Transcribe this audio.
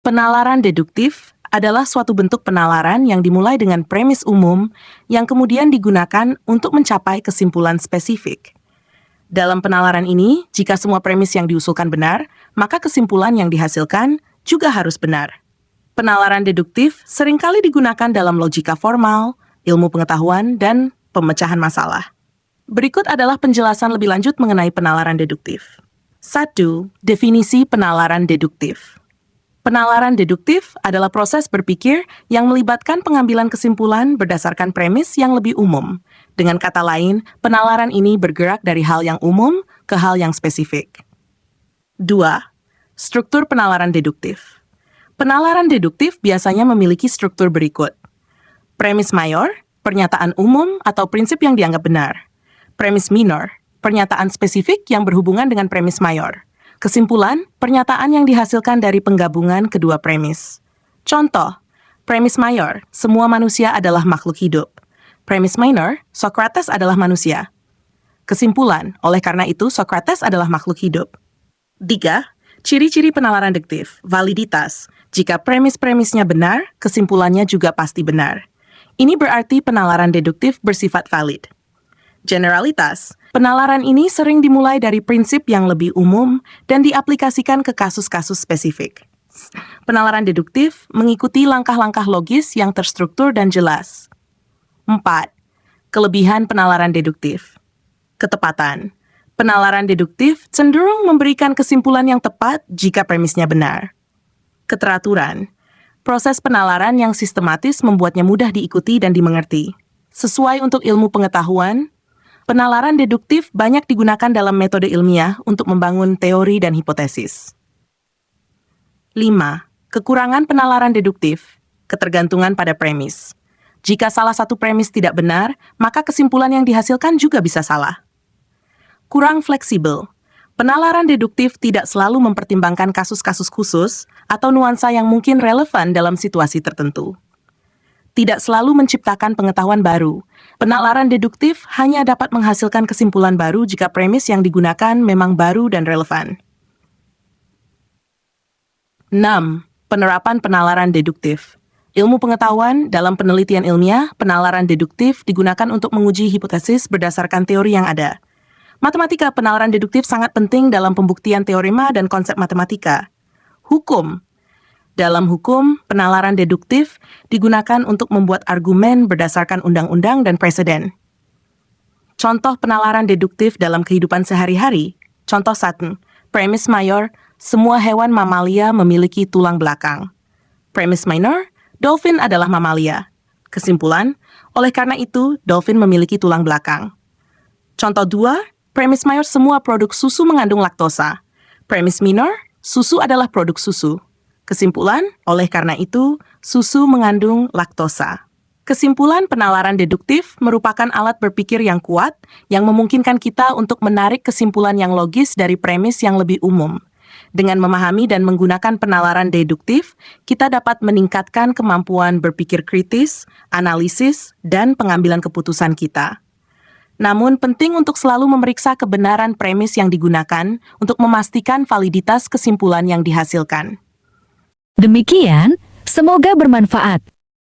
Penalaran deduktif adalah suatu bentuk penalaran yang dimulai dengan premis umum yang kemudian digunakan untuk mencapai kesimpulan spesifik. Dalam penalaran ini, jika semua premis yang diusulkan benar, maka kesimpulan yang dihasilkan juga harus benar. Penalaran deduktif seringkali digunakan dalam logika formal, ilmu pengetahuan, dan pemecahan masalah. Berikut adalah penjelasan lebih lanjut mengenai penalaran deduktif. 1. Definisi penalaran deduktif. Penalaran deduktif adalah proses berpikir yang melibatkan pengambilan kesimpulan berdasarkan premis yang lebih umum. Dengan kata lain, penalaran ini bergerak dari hal yang umum ke hal yang spesifik. 2. Struktur penalaran deduktif. Penalaran deduktif biasanya memiliki struktur berikut. Premis mayor, pernyataan umum atau prinsip yang dianggap benar. Premis minor, pernyataan spesifik yang berhubungan dengan premis mayor. Kesimpulan, pernyataan yang dihasilkan dari penggabungan kedua premis. Contoh, premis mayor, semua manusia adalah makhluk hidup. Premis minor, Socrates adalah manusia. Kesimpulan, oleh karena itu Socrates adalah makhluk hidup. 3. Ciri-ciri penalaran deduktif, validitas. Jika premis-premisnya benar, kesimpulannya juga pasti benar. Ini berarti penalaran deduktif bersifat valid. Generalitas. Penalaran ini sering dimulai dari prinsip yang lebih umum dan diaplikasikan ke kasus-kasus spesifik. Penalaran deduktif mengikuti langkah-langkah logis yang terstruktur dan jelas. 4. Kelebihan penalaran deduktif. Ketepatan. Penalaran deduktif cenderung memberikan kesimpulan yang tepat jika premisnya benar. Keteraturan. Proses penalaran yang sistematis membuatnya mudah diikuti dan dimengerti. Sesuai untuk ilmu pengetahuan, penalaran deduktif banyak digunakan dalam metode ilmiah untuk membangun teori dan hipotesis. 5. Kekurangan penalaran deduktif, ketergantungan pada premis. Jika salah satu premis tidak benar, maka kesimpulan yang dihasilkan juga bisa salah. Kurang fleksibel. Penalaran deduktif tidak selalu mempertimbangkan kasus-kasus khusus atau nuansa yang mungkin relevan dalam situasi tertentu. Tidak selalu menciptakan pengetahuan baru. Penalaran deduktif hanya dapat menghasilkan kesimpulan baru jika premis yang digunakan memang baru dan relevan. 6. Penerapan penalaran deduktif. Ilmu pengetahuan dalam penelitian ilmiah, penalaran deduktif digunakan untuk menguji hipotesis berdasarkan teori yang ada. Matematika, penalaran deduktif sangat penting dalam pembuktian teorema dan konsep matematika. Hukum. Dalam hukum, penalaran deduktif digunakan untuk membuat argumen berdasarkan undang-undang dan preseden. Contoh penalaran deduktif dalam kehidupan sehari-hari. Contoh 1. Premis mayor, semua hewan mamalia memiliki tulang belakang. Premis minor, dolphin adalah mamalia. Kesimpulan, oleh karena itu, dolphin memiliki tulang belakang. Contoh 2. Premis mayor, semua produk susu mengandung laktosa. Premis minor, susu adalah produk susu. Kesimpulan, oleh karena itu, susu mengandung laktosa. Kesimpulan penalaran deduktif merupakan alat berpikir yang kuat yang memungkinkan kita untuk menarik kesimpulan yang logis dari premis yang lebih umum. Dengan memahami dan menggunakan penalaran deduktif, kita dapat meningkatkan kemampuan berpikir kritis, analisis, dan pengambilan keputusan kita. Namun, penting untuk selalu memeriksa kebenaran premis yang digunakan untuk memastikan validitas kesimpulan yang dihasilkan. Demikian, semoga bermanfaat.